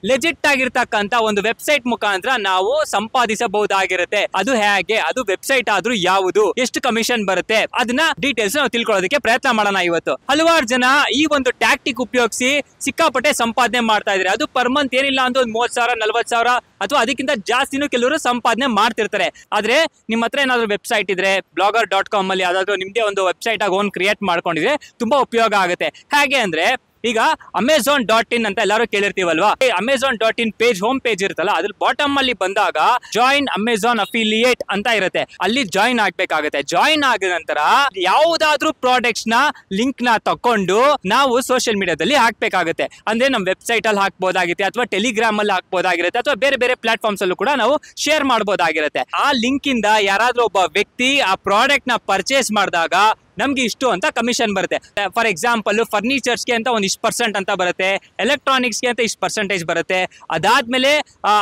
Legit ಆಗಿರ್ತಕ್ಕಂತ ಒಂದು website ಮುಖಾಂತರ ನಾವು ಸಂಪಾದಿಸಬಹುದಾಗಿರುತ್ತೆ. ಅದು ಹೇಗೆ, ಅದು ವೆಬ್ಸೈಟ್ ಆದ್ರೂ ಯಾವುದು, ಎಷ್ಟು ಕಮಿಷನ್ ಬರುತ್ತೆ, ಅದನ್ನ ಡೀಟೇಲ್ಸ್ ನಾವು ತಿಳ್ಕೊಳ್ಳೋದಕ್ಕೆ ಪ್ರಯತ್ನ ಮಾಡೋಣ ಇವತ್ತು. ಹಲವಾರು ಜನ ಈ ಒಂದು ಟ್ಯಾಕ್ಟಿಕ್ ಉಪಯೋಗಿಸಿ ಸಿಕ್ಕಾಪಟ್ಟೆ ಸಂಪಾದನೆ ಮಾಡ್ತಾ ಇದ್ದಾರೆ. ಅದು ಪರ್ ಮಂತ್ ಏನಿಲ್ಲ ಅಂದ್ರೆ ಒಂದು 30,000 40,000 ಅಥವಾ ಅದಕ್ಕಿಂತ ಜಾಸ್ತಿನೂ ಕೆಲವರು ಸಂಪಾದನೆ ಮಾಡ್ತಿರ್ತಾರೆ. ಆದ್ರೆ ನಿಮ್ಮ ಹತ್ರ ಏನಾದ್ರು ವೆಬ್ಸೈಟ್ ಇದ್ರೆ blogger.com ಅಲ್ಲಿ ಯಾವ್ದಾದ್ರು ನಿಮ್ದೇ ಒಂದು ವೆಬ್ಸೈಟ್ ಆಗಿ ಓನ್ ಕ್ರಿಯೇಟ್ ಮಾಡ್ಕೊಂಡಿದ್ರೆ ತುಂಬಾ ಉಪಯೋಗ ಆಗುತ್ತೆ. ಹೇಗೆ ಅಂದ್ರೆ ಈಗ Amazon.in ಅಂತ ಎಲ್ಲರೂ ಕೇಳಿರ್ತೀವಲ್ವಾ, Amazon.in ಪೇಜ್ ಹೋಮ್ ಪೇಜ್ ಇರುತ್ತಲ್ಲ, ಅದ್ರ ಬಾಟಮ್ ಅಲ್ಲಿ ಬಂದಾಗ ಜಾಯಿನ್ ಅಮೆಜಾನ್ ಅಫಿಲಿಯೇಟ್ ಅಂತ ಇರುತ್ತೆ. ಅಲ್ಲಿ ಜಾಯಿನ್ ಆಗ್ಬೇಕಾಗುತ್ತೆ. ಜಾಯಿನ್ ಆದ ನಂತರ ಯಾವ್ದಾದ್ರು ಪ್ರಾಡಕ್ಟ್ಸ್ ನ ಲಿಂಕ್ ನ ತಕೊಂಡು ನಾವು ಸೋಷಿಯಲ್ ಮೀಡಿಯಾದಲ್ಲಿ ಹಾಕ್ಬೇಕಾಗುತ್ತೆ. ಅಂದ್ರೆ ನಮ್ ವೆಬ್ಸೈಟ್ ಅಲ್ಲಿ ಹಾಕ್ಬೋದಾಗಿರುತ್ತೆ, ಅಥವಾ ಟೆಲಿಗ್ರಾಮ್ ಅಲ್ಲಿ ಹಾಕ್ಬೋದಾಗಿರುತ್ತೆ, ಅಥವಾ ಬೇರೆ ಬೇರೆ ಪ್ಲಾಟ್ಫಾರ್ಮ್ಸ್ ಅಲ್ಲೂ ಕೂಡ ನಾವು ಶೇರ್ ಮಾಡಬಹುದಾಗಿರುತ್ತೆ. ಆ ಲಿಂಕ್ ಇಂದ ಯಾರಾದ್ರೂ ಒಬ್ಬ ವ್ಯಕ್ತಿ ಆ ಪ್ರಾಡಕ್ಟ್ ನ ಪರ್ಚೇಸ್ ಮಾಡಿದಾಗ ನಮ್ಗೆ ಇಷ್ಟು ಅಂತ ಕಮಿಷನ್ ಬರುತ್ತೆ. ಫಾರ್ ಎಕ್ಸಾಂಪಲ್ ಫರ್ನಿಚರ್ಸ್ಗೆ ಅಂತ ಒಂದು ಇಷ್ಟು % ಅಂತ ಬರುತ್ತೆ, ಎಲೆಕ್ಟ್ರಾನಿಕ್ಸ್ಗೆ ಅಂತ ಇಷ್ಟು % ಬರುತ್ತೆ, ಅದಾದ್ಮೇಲೆ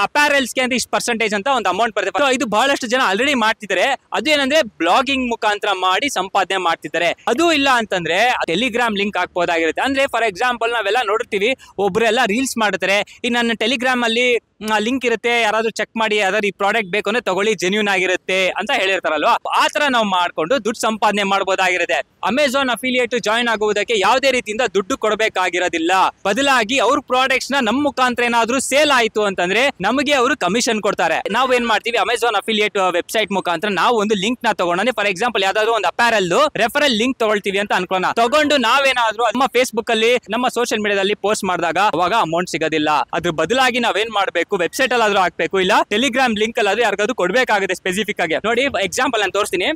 ಅಪ್ಯಾರಲ್ಸ್ಗೆ ಅಂತ ಇಷ್ಟು % ಅಂತ ಒಂದು ಅಮೌಂಟ್ ಬರುತ್ತೆ. ಇದು ಬಹಳಷ್ಟು ಜನ ಆಲ್ರೆಡಿ ಮಾಡ್ತಿದ್ದಾರೆ. ಅದು ಏನಂದ್ರೆ ಬ್ಲಾಗಿಂಗ್ ಮುಖಾಂತರ ಮಾಡಿ ಸಂಪಾದನೆ ಮಾಡ್ತಿದ್ದಾರೆ. ಅದು ಇಲ್ಲ ಅಂತಂದ್ರೆ ಟೆಲಿಗ್ರಾಮ್ ಲಿಂಕ್ ಹಾಕ್ಬೋದಾಗಿರುತ್ತೆ. ಅಂದ್ರೆ ಫಾರ್ ಎಕ್ಸಾಂಪಲ್ ನಾವೆಲ್ಲ ನೋಡ್ತೀವಿ, ಒಬ್ರೆಲ್ಲ ರೀಲ್ಸ್ ಮಾಡ್ತಾರೆ, ಈ ನನ್ನ ಟೆಲಿಗ್ರಾಮ್ ಅಲ್ಲಿ ಲಿಂಕ್ ಇರುತ್ತೆ, ಯಾರಾದ್ರೂ ಚೆಕ್ ಮಾಡಿ ಯಾವ್ದಾದ್ರು ಈ ಪ್ರಾಡಕ್ಟ್ ಬೇಕು ಅಂದ್ರೆ ತಗೊಳ್ಳಿ, ಜೆನ್ಯೂನ್ ಆಗಿರುತ್ತೆ ಅಂತ ಹೇಳಿರ್ತಾರಲ್ವಾ. ಆ ತರ ನಾವು ಮಾಡ್ಕೊಂಡು ದುಡ್ಡು ಸಂಪಾದನೆ ಮಾಡಬಹುದಾಗಿರುತ್ತೆ. ಅಮೆಜಾನ್ ಅಫಿಲಿಯೇಟ್ ಜಾಯಿನ್ ಆಗುವುದಕ್ಕೆ ಯಾವುದೇ ರೀತಿಯಿಂದ ದುಡ್ಡು ಕೊಡಬೇಕಾಗಿರೋದಿಲ್ಲ. ಬದಲಾಗಿ ಅವ್ರ ಪ್ರಾಡಕ್ಟ್ಸ್ ನ ನಮ್ಮ ಮುಖಾಂತರ ಏನಾದ್ರೂ ಸೇಲ್ ಆಯ್ತು ಅಂತಂದ್ರೆ ನಮಗೆ ಅವರು ಕಮಿಷನ್ ಕೊಡ್ತಾರೆ. ನಾವು ಏನ್ ಮಾಡ್ತೀವಿ, ಅಮೆಜಾನ್ ಅಫಿಲಿಯೇಟ್ ವೆಬ್ಸೈಟ್ ಮುಖಾಂತರ ನಾವು ಒಂದು ಲಿಂಕ್ ನ ತಗೊಂಡ್ರೆ, ಫಾರ್ ಎಕ್ಸಾಂಪಲ್ ಯಾವ್ದಾದ್ರು ಒಂದು ಅಪ್ಯಾರಲ್ ರೆಫರಲ್ ಲಿಂಕ್ ತಗೊಳ್ತೀವಿ ಅಂತ ಅನ್ಕೋಣ. ತಗೊಂಡು ನಾವೇನಾದ್ರೂ ನಮ್ಮ ಫೇಸ್ಬುಕ್ ಅಲ್ಲಿ ನಮ್ಮ ಸೋಷಿಯಲ್ ಮೀಡಿಯಾದಲ್ಲಿ ಪೋಸ್ಟ್ ಮಾಡಿದಾಗ ಅವಾಗ ಅಮೌಂಟ್ ಸಿಗೋದಿಲ್ಲ. ಅದ್ರ ಬದಲಾಗಿ ನಾವೇನ್ ಮಾಡ್ಬೇಕು, ವೆಬ್ಸೈಟ್ ಅಲ್ಲಾದ್ರೂ ಹಾಕ್ಬೇಕು, ಇಲ್ಲ ಟೆಲಿಗ್ರಾಮ್ ಲಿಂಕ್ ಅಲ್ಲಾದ್ರೂ ಯಾರಿಗಾದ್ರೂ ಕೊಡ್ಬೇಕಾಗುತ್ತೆ ಸ್ಪೆಸಿಫಿಕ್ ಆಗಿ. ನೋಡಿ ಎಕ್ಸಾಂಪಲ್ ನಾನು ತೋರಿಸ್ತೀನಿ.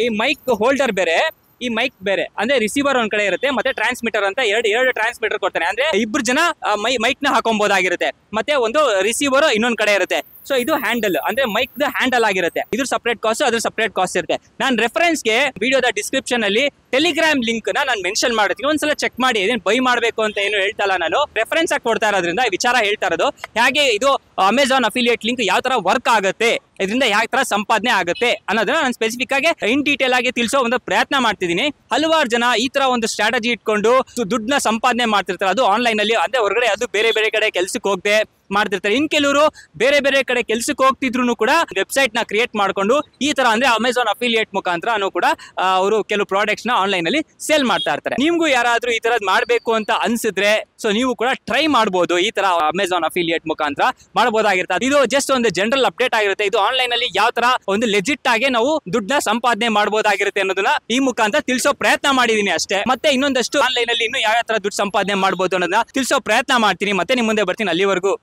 ಈ ಮೈಕ್ ಹೋಲ್ಡರ್ ಬೇರೆ, ಈ ಮೈಕ್ ಬೇರೆ. ಅಂದ್ರೆ ರಿಸೀವರ್ ಒಂದ್ ಕಡೆ ಇರುತ್ತೆ, ಮತ್ತೆ ಟ್ರಾನ್ಸ್ಮಿಟರ್ ಅಂತ ಎರಡು ಟ್ರಾನ್ಸ್ಮಿಟರ್ ಕೊಡ್ತಾನೆ. ಅಂದ್ರೆ ಇಬ್ರು ಜನ ಮೈಕ್ ನ ಹಾಕೊಬಹುದಾಗಿರುತ್ತೆ, ಮತ್ತೆ ಒಂದು ರಿಸೀವರ್ ಇನ್ನೊಂದ್ ಕಡೆ ಇರುತ್ತೆ. ಸೊ ಇದು ಹ್ಯಾಂಡಲ್, ಅಂದ್ರೆ ಮೈಕ್ ದ ಹ್ಯಾಂಡಲ್ ಆಗಿರುತ್ತೆ. ಇದ್ರ ಸಪರೇಟ್ ಕಾಸ್ಟ್, ಅದ್ರ ಸಪರೇಟ್ ಕಾಸ್ಟ್ ಇರುತ್ತೆ. ನಾನು ರೆಫರೆನ್ಸ್ ಗೆ ವಿಡಿಯೋದ ಡಿಸ್ಕ್ರಿಪ್ಷನ್ ಅಲ್ಲಿ ಟೆಲಿಗ್ರಾಮ್ ಲಿಂಕ್ ನಾನು ಮೆನ್ಷನ್ ಮಾಡಿರ್ತೀನಿ. ಒಂದ್ಸಲ ಚೆಕ್ ಮಾಡಿ. ಏನ್ ಬೈ ಮಾಡ್ಬೇಕು ಅಂತ ಏನು ಹೇಳ್ತಾ ಇಲ್ಲ, ನಾನು ರೆಫರೆನ್ಸ್ ಆಗಿ ಕೊಡ್ತಾ ಇರೋದ್ರಿಂದ ಈ ವಿಚಾರ ಹೇಳ್ತಾ ಇರೋದು. ಹೇಗೆ ಇದು ಅಮೆಜಾನ್ ಅಫಿಲಿಯೇಟ್ ಲಿಂಕ್ ಯಾವ ತರ ವರ್ಕ್ ಆಗುತ್ತೆ, ಇದರಿಂದ ಯಾವ ತರ ಸಂಪಾದನೆ ಆಗುತ್ತೆ ಅನ್ನೋದನ್ನ ನಾನು ಸ್ಪೆಸಿಫಿಕ್ ಆಗಿ ಇನ್ ಡೀಟೇಲ್ ಆಗಿ ತಿಳಿಸೋ ಒಂದು ಪ್ರಯತ್ನ ಮಾಡ್ತಿದ್ದೀನಿ. ಹಲವಾರು ಜನ ಈ ತರ ಒಂದು ಸ್ಟ್ರಾಟಜಿ ಇಟ್ಕೊಂಡು ದುಡ್ಡನ್ನ ಸಂಪಾದನೆ ಮಾಡ್ತಿರ್ತಾರೆ. ಅದು ಆನ್ಲೈನ್ ಅಲ್ಲಿ, ಅಂದ್ರೆ ಹೊರಗಡೆ, ಅದು ಬೇರೆ ಬೇರೆ ಕಡೆ ಕೆಲ್ಸಕ್ಕೆ ಹೋಗದೆ ಮಾಡ್ತಿರ್ತಾರೆ. ಇನ್ ಕೆಲವರು ಬೇರೆ ಬೇರೆ ಕಡೆ ಕೆಲ್ಸಕ್ಕೆ ಹೋಗ್ತಿದ್ರು ಕೂಡ ವೆಬ್ಸೈಟ್ ನ ಕ್ರಿಯೇಟ್ ಮಾಡ್ಕೊಂಡು ಈ ತರ ಅಂದ್ರೆ ಅಮೆಜಾನ್ ಅಫಿಲಿಯೇಟ್ ಮುಖಾಂತರ ಕೂಡ ಅವರು ಕೆಲವು ಪ್ರಾಡಕ್ಟ್ಸ್ ನ ಆನ್ಲೈನ್ ಅಲ್ಲಿ ಸೇಲ್ ಮಾಡ್ತಾ ಇರ್ತಾರೆ. ನಿಮ್ಗೂ ಯಾರಾದ್ರೂ ಈ ತರದ್ ಮಾಡ್ಬೇಕು ಅಂತ ಅನ್ಸಿದ್ರೆ ಸೊ ನೀವು ಕೂಡ ಟ್ರೈ ಮಾಡಬಹುದು. ಈ ತರ ಅಮೆಜಾನ್ ಅಫಿಲಿಯೇಟ್ ಮುಖಾಂತರ ಮಾಡಬಹುದಾಗಿರುತ್ತೆ. ಇದು ಜಸ್ಟ್ ಒಂದು ಜನರಲ್ ಅಪ್ಡೇಟ್ ಆಗಿರುತ್ತೆ. ಇದು ಆನ್ಲೈನ್ ಅಲ್ಲಿ ಯಾವ ತರ ಒಂದು ಲೆಜಿಟ್ ಆಗಿ ನಾವು ದುಡ್ಡನ್ನ ಸಂಪಾದನೆ ಮಾಡಬಹುದಾಗಿರುತ್ತೆ ಅನ್ನೋದನ್ನ ಈ ಮುಖಾಂತರ ತಿಳಿಸೋ ಪ್ರಯತ್ನ ಮಾಡಿದೀನಿ ಅಷ್ಟೇ. ಮತ್ತೆ ಇನ್ನೊಂದಷ್ಟು ಆನ್ಲೈನ್ ಅಲ್ಲಿ ಇನ್ನು ಯಾವ ತರ ದುಡ್ಡು ಸಂಪಾದನೆ ಮಾಡಬಹುದು ಅನ್ನೋದನ್ನ ತಿಳಿಸೋ ಪ್ರಯತ್ನ ಮಾಡ್ತೀನಿ. ಮತ್ತೆ ನಿಮ್ ಮುಂದೆ ಬರ್ತೀನಿ. ಅಲ್ಲಿವರೆಗೂ